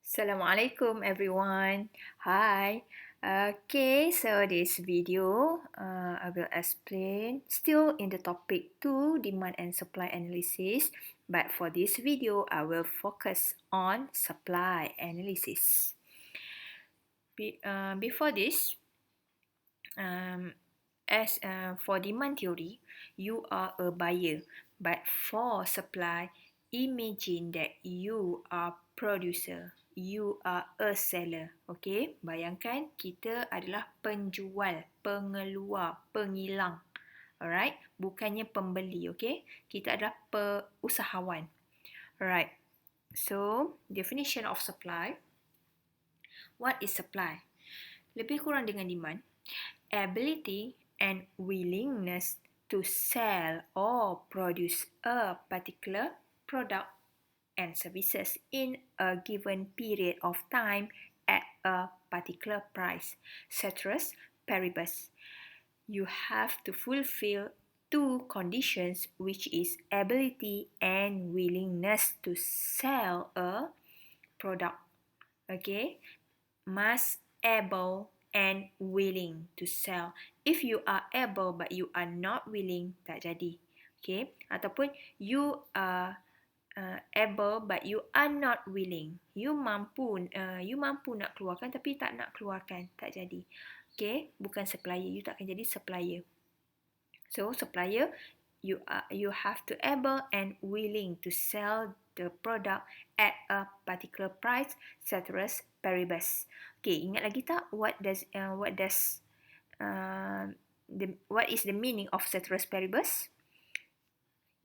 Assalamualaikum everyone. Hi. Okay, so this video I will explain still in the topic 2 demand and supply analysis, but for this video I will focus on supply analysis. Before this, as for demand theory, you are a buyer, but for supply, imagine that you are producer, you are a seller. Okay, bayangkan kita adalah penjual, pengeluar, pengilang. Alright, bukannya pembeli. Okay, kita adalah usahawan. Alright, so definition of supply. What is supply? Lebih kurang dengan demand, ability and willingness to sell or produce a particular product and services in a given period of time at a particular price. Ceteris paribus. You have to fulfill two conditions, which is ability and willingness to sell a product. Okay, must able and willing to sell. If you are able but you are not willing, tak jadi. Okay, ataupun you are able but you are not willing. You mampu nak keluarkan tapi tak nak keluarkan, tak jadi. Okay, bukan supplier, you tak akan jadi supplier. So supplier, you have to able and willing to sell the product at a particular price, ceteris paribus. Okay, ingat lagi tak what is the meaning of ceteris paribus?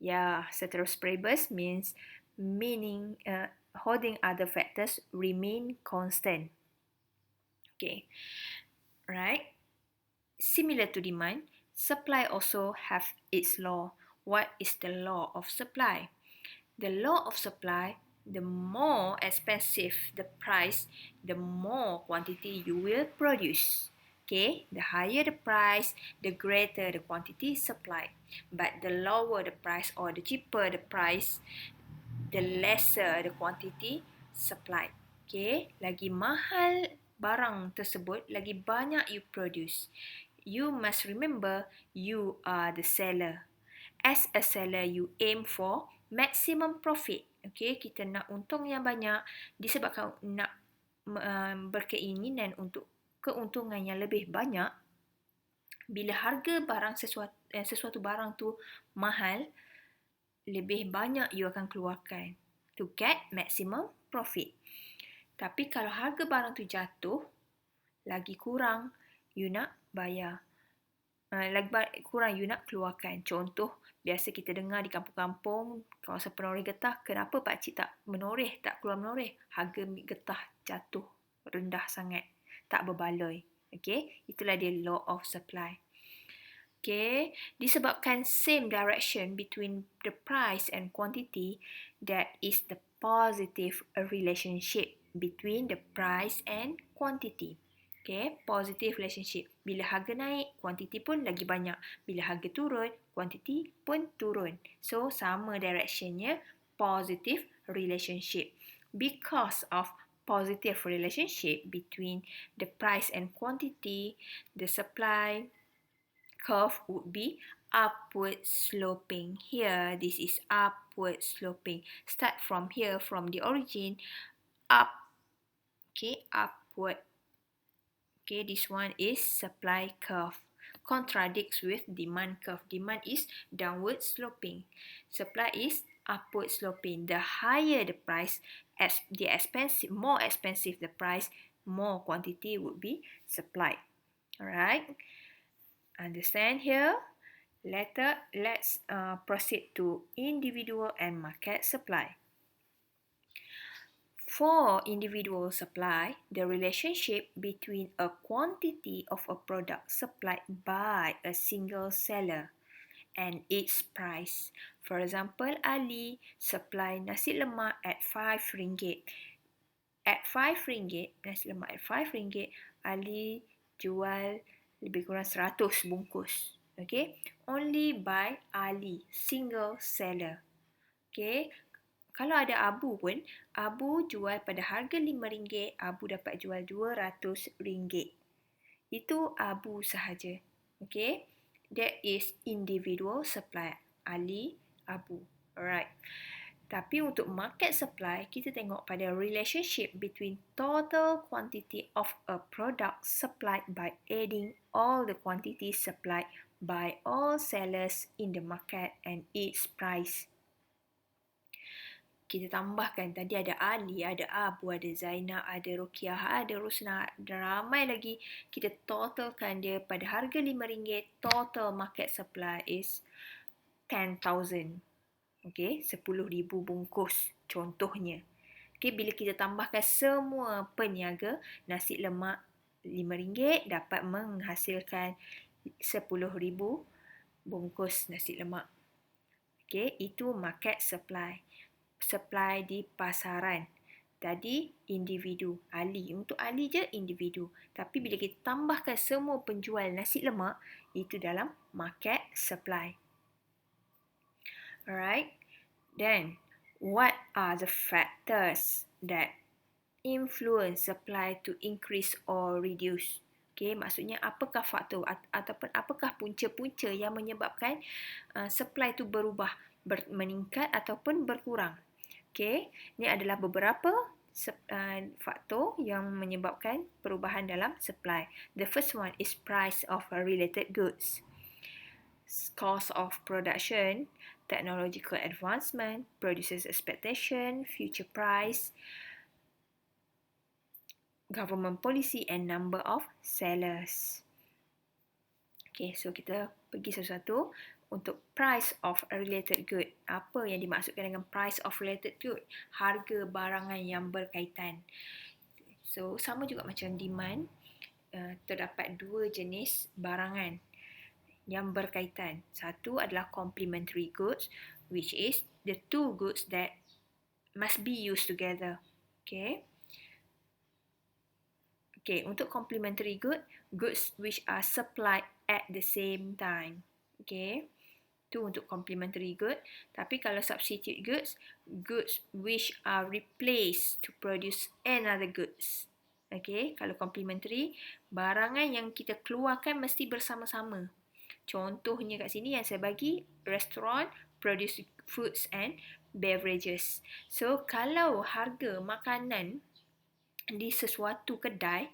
Yeah, ceteris paribus means holding other factors remain constant. Okay, right. Similar to demand, supply also have its law. What is the law of supply? The law of supply, the more expensive the price, the more quantity you will produce. Okay, the higher the price, the greater the quantity supplied. But the lower the price or the cheaper the price, the lesser the quantity supplied. Okay, lagi mahal barang tersebut, lagi banyak you produce. You must remember you are the seller. As a seller, you aim for maximum profit. Okay, kita nak untung yang banyak disebabkan nak berkeinginan untuk keuntungan yang lebih banyak. Bila harga barang sesuatu barang tu mahal, lebih banyak you akan keluarkan to get maximum profit. Tapi kalau harga barang tu jatuh, lagi kurang you nak bayar. Lagi kurang you nak keluarkan. Contoh, biasa kita dengar di kampung-kampung, kawasan penoreh getah, kenapa pakcik tak menoreh, tak keluar menoreh? Harga getah jatuh rendah sangat, tak berbaloi. Okay, itulah dia law of supply. Okay, disebabkan same direction between the price and quantity, that is the positive relationship between the price and quantity. Okay, positive relationship. Bila harga naik, quantity pun lagi banyak. Bila harga turun, quantity pun turun. So, sama directionnya, positive relationship. Because of positive relationship between the price and quantity, the supply curve would be upward sloping. Here, this is upward sloping. Start from here, from the origin, up. Okay, upward. Okay, this one is supply curve. Contradicts with demand curve. Demand is downward sloping. Supply is upward sloping. The higher the price, more expensive the price, more quantity would be supplied. Alright, understand here? Let's proceed to individual and market supply. For individual supply, the relationship between a quantity of a product supplied by a single seller and its price. For example, Ali supply nasi lemak at RM5. At RM5, nasi lemak at RM5, Ali jual lebih kurang 100 bungkus. Okay, only by Ali, single seller. Okay, Kalau ada abu pun, abu jual pada harga RM5, abu dapat jual RM200. Itu abu sahaja. Okay? That is individual supply, ahli abu. Alright. Tapi untuk market supply, kita tengok pada relationship between total quantity of a product supplied by adding all the quantities supplied by all sellers in the market and its price. Kita tambahkan tadi ada Ali, ada Abu, ada Zainab, ada Rukiah, ada Rusna, ada ramai lagi. Kita totalkan dia pada harga RM5, total market supply is 10,000. Okey, 10,000 bungkus contohnya. Okey, bila kita tambahkan semua peniaga, nasi lemak RM5 dapat menghasilkan 10,000 bungkus nasi lemak. Okey, itu market supply. Supply di pasaran. Tadi individu, ahli. Untuk ahli je individu. Tapi bila kita tambahkan semua penjual nasi lemak, itu dalam market supply. Alright. Then, what are the factors that influence supply to increase or reduce? Okay, maksudnya apakah faktor ataupun apakah punca-punca yang menyebabkan supply itu berubah, meningkat ataupun berkurang? Okay, ini adalah beberapa faktor yang menyebabkan perubahan dalam supply. The first one is price of related goods, cost of production, technological advancement, producers' expectation, future price, government policy and number of sellers. Okay, so kita pergi satu-satu. Untuk price of a related good, apa yang dimaksudkan dengan price of related good? Harga barangan yang berkaitan. So, sama juga macam demand, terdapat dua jenis barangan yang berkaitan. Satu adalah complementary goods, which is the two goods that must be used together. Okay. Okay, untuk complementary goods which are supplied at the same time. Okay. Itu untuk complementary good. Tapi kalau substitute goods, goods which are replaced to produce another goods. Okay, kalau complementary, barangan yang kita keluarkan mesti bersama-sama. Contohnya kat sini yang saya bagi, restaurant, produce foods and beverages. So, kalau harga makanan di sesuatu kedai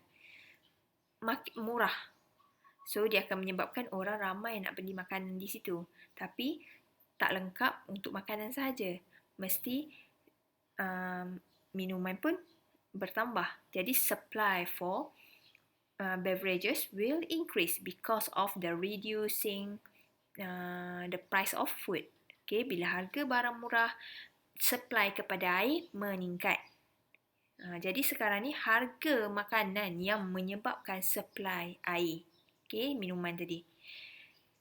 murah, so dia akan menyebabkan orang ramai nak beli makanan di situ. Tapi tak lengkap untuk makanan sahaja. Mesti minuman pun bertambah. Jadi supply for beverages will increase because of the reducing the price of food. Okay, bila harga barang murah, supply kepada air meningkat. Jadi sekarang ni harga makanan yang menyebabkan supply air. Okay, minuman tadi.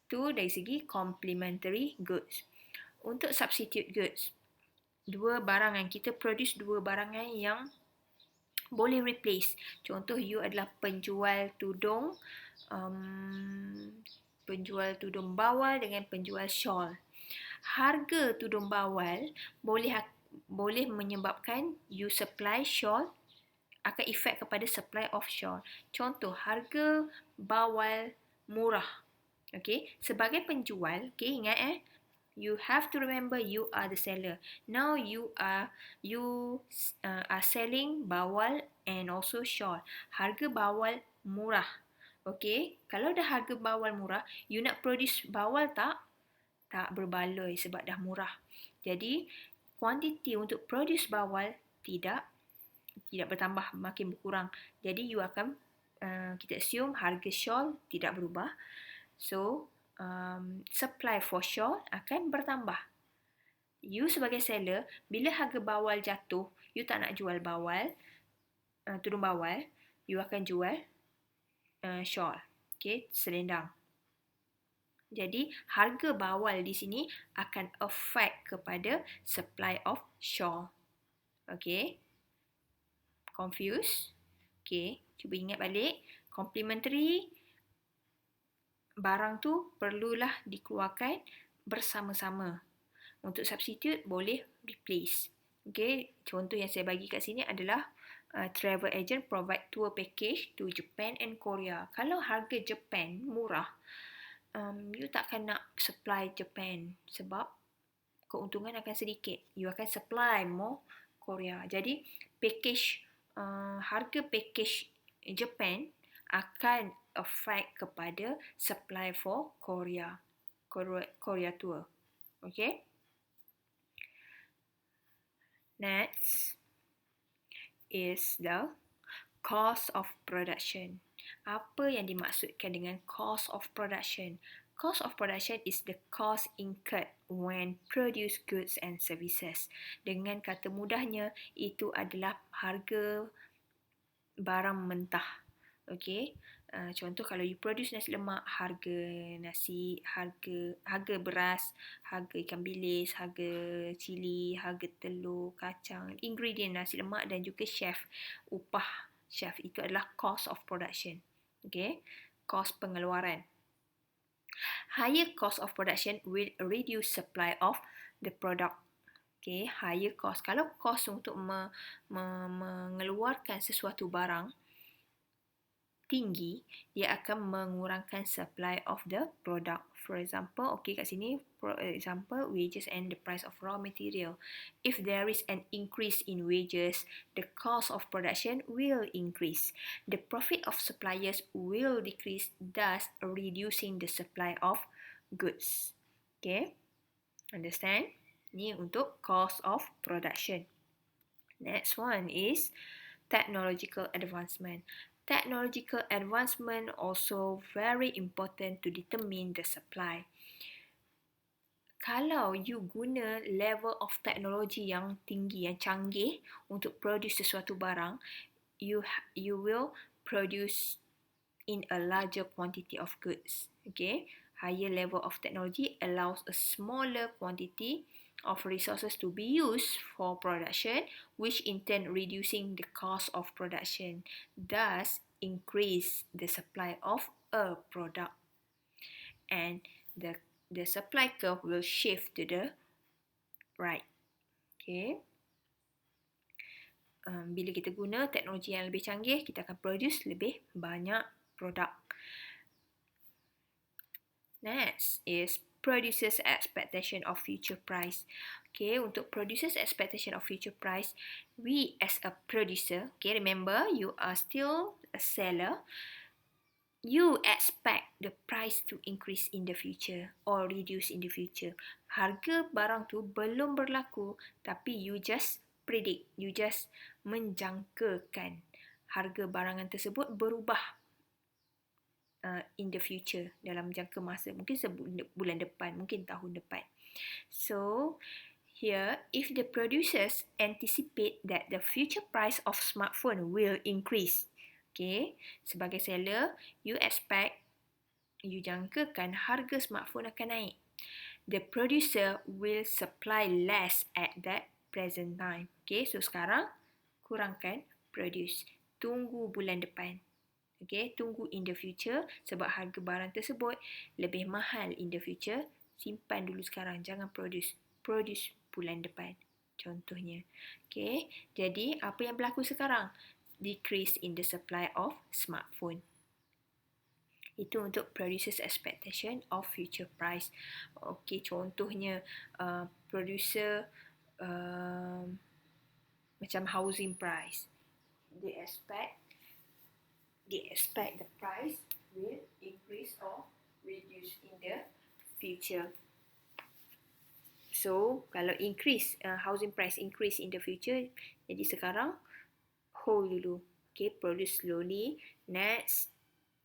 Itu dari segi complementary goods. Untuk substitute goods, dua barangan, kita produce dua barangan yang boleh replace. Contoh, you adalah penjual tudung bawal dengan penjual shawl. Harga tudung bawal boleh menyebabkan you supply shawl, akan efek kepada supply of shawl. Contoh, harga bawal murah. Okay, sebagai penjual, okay, ingat you have to remember you are the seller. Now you are selling bawal and also shawl. Harga bawal murah. Okay, kalau dah harga bawal murah, you nak produce bawal tak berbaloi sebab dah murah. Jadi, kuantiti untuk produce bawal tidak bertambah, makin berkurang. Jadi, you akan, kita assume harga shawl tidak berubah. So, supply for shawl akan bertambah. You sebagai seller, bila harga bawal jatuh, you tak nak jual bawal, tudung bawal, you akan jual shawl. Okay, selendang. Jadi, harga bawal di sini akan affect kepada supply of shawl. Okay. Confused? Okay, cuba ingat balik. Complementary, barang tu perlulah dikeluarkan bersama-sama. Untuk substitute, boleh replace. Okay, contoh yang saya bagi kat sini adalah travel agent provide tour package to Japan and Korea. Kalau harga Japan murah, you takkan nak supply Japan sebab keuntungan akan sedikit. You akan supply more Korea. Jadi package harga package Japan akan affect kepada supply for Korea tour. Okay. Next is the cost of production. Apa yang dimaksudkan dengan cost of production? Cost of production is the cost incurred when produce goods and services. Dengan kata mudahnya, itu adalah harga barang mentah. Okay. Contoh kalau you produce nasi lemak, harga beras, harga ikan bilis, harga cili, harga telur, kacang, ingredient nasi lemak dan juga upah chef, itu adalah cost of production. Okay, cost pengeluaran. Higher cost of production will reduce supply of the product. Okay, higher cost. Kalau cost untuk mengeluarkan sesuatu barang tinggi, dia akan mengurangkan supply of the product. For example, okay kat sini, for example, wages and the price of raw material. If there is an increase in wages, the cost of production will increase. The profit of suppliers will decrease, thus reducing the supply of goods. Okay, understand? Ni untuk cost of production. Next one is technological advancement. Technological advancement also very important to determine the supply. Kalau you guna level of teknologi yang tinggi, yang canggih untuk produce sesuatu barang, you will produce in a larger quantity of goods. Okay, higher level of technology allows a smaller quantity of resources to be used for production, which in turn reducing the cost of production, thus increase the supply of a product. And the supply curve will shift to the right. Okay. Bila kita guna teknologi yang lebih canggih, kita akan produce lebih banyak produk. Next is producers' expectation of future price. Okay, untuk producers' expectation of future price, we as a producer, okay, remember you are still a seller, you expect the price to increase in the future or reduce in the future. Harga barang tu belum berlaku, tapi you just predict, you just menjangkakan harga barangan tersebut berubah in the future, dalam jangka masa, mungkin bulan depan, mungkin tahun depan. So here, if the producers anticipate that the future price of smartphone will increase, okay, sebagai seller, you jangkakan harga smartphone akan naik. The producer will supply less at that present time. Okay, so sekarang kurangkan produce, tunggu bulan depan. Okay, tunggu in the future sebab harga barang tersebut lebih mahal in the future. Simpan dulu sekarang, jangan produce bulan depan. Contohnya. Okay, jadi apa yang berlaku sekarang? Decrease in the supply of smartphone. Itu untuk producers expectation of future price. Okay, contohnya producer macam housing price. They expect the price will increase or reduce in the future. So, kalau housing price increase in the future, jadi sekarang hold dulu. Okay, produce slowly. Next,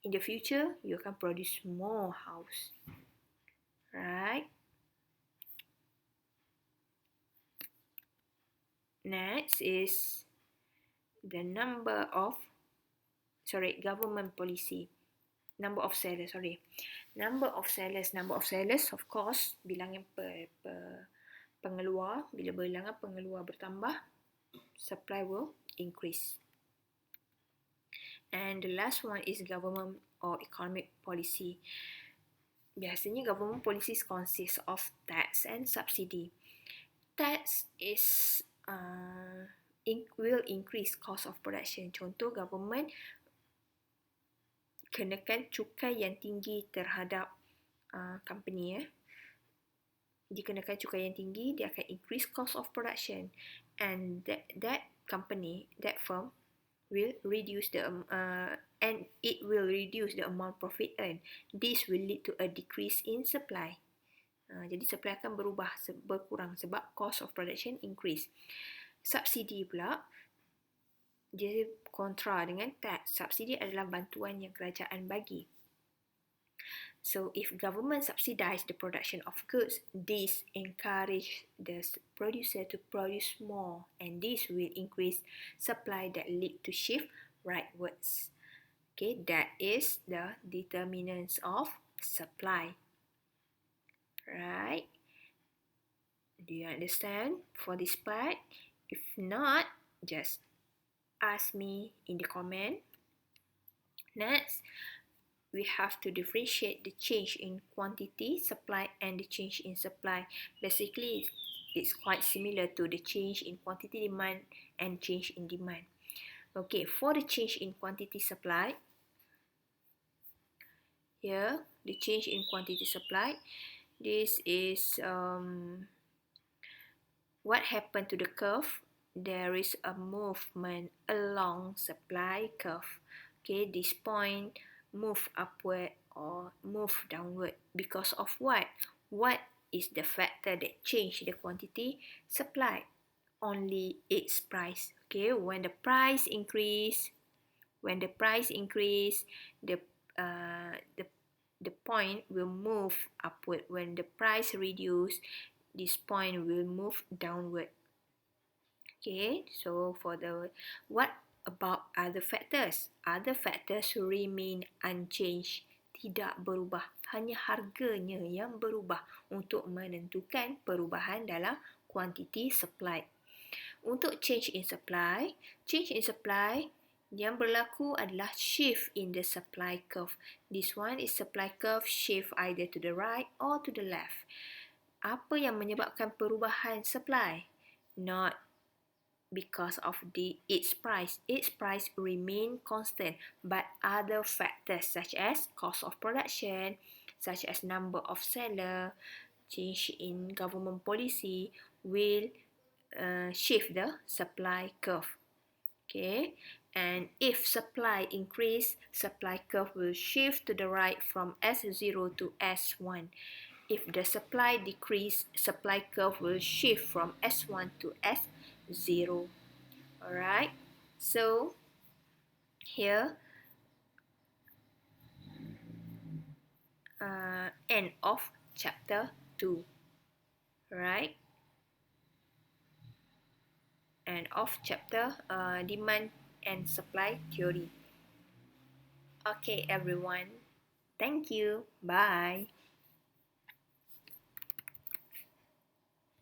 in the future, you akan produce more house. Right? Next is the government policy. Number of sellers, of course, bilangan pengeluar. Bila bilangan pengeluar bertambah, supply will increase. And the last one is government or economic policy. Biasanya government policies consist of tax and subsidy. Tax is will increase cost of production. Contoh, government kenakan cukai yang tinggi terhadap company. Dikenakan cukai yang tinggi, dia akan increase cost of production, and that company, that firm will reduce the and it will reduce the amount profit earned. This will lead to a decrease in supply. Jadi supply akan berkurang sebab cost of production increase. Subsidi pula, dia kontra dengan tax. Subsidi adalah bantuan yang kerajaan bagi. So if government subsidize the production of goods, this encourage the producer to produce more, and this will increase supply that lead to shift rightwards. Okay, that is the determinants of supply. Right? Do you understand for this part? If not, just ask me in the comment. Next, we have to differentiate the change in quantity, supply, and the change in supply. Basically, it's quite similar to the change in quantity demand and change in demand. Okay, for the change in quantity supply, here, the change in quantity supply, this is what happened to the curve. There is a movement along supply curve. Okay, this point move upward or move downward because of what? What is the factor that change the quantity? Supply. Only its price. Okay, when the price increase, the point will move upward. When the price reduce, this point will move downward. Okay, so for the what about other factors? Other factors remain unchanged, tidak berubah. Hanya harganya yang berubah untuk menentukan perubahan dalam quantity supply. Untuk change in supply yang berlaku adalah shift in the supply curve. This one is supply curve shift either to the right or to the left. Apa yang menyebabkan perubahan supply? Not because of its price. Its price remain constant, but other factors such as cost of production, such as number of seller, change in government policy will shift the supply curve. Okay, and if supply increase, supply curve will shift to the right from S0 to S1. If the supply decrease, supply curve will shift from S1 to S0. Alright, so here end of chapter 2. Right, end of chapter demand and supply theory. Okay everyone, thank you, bye.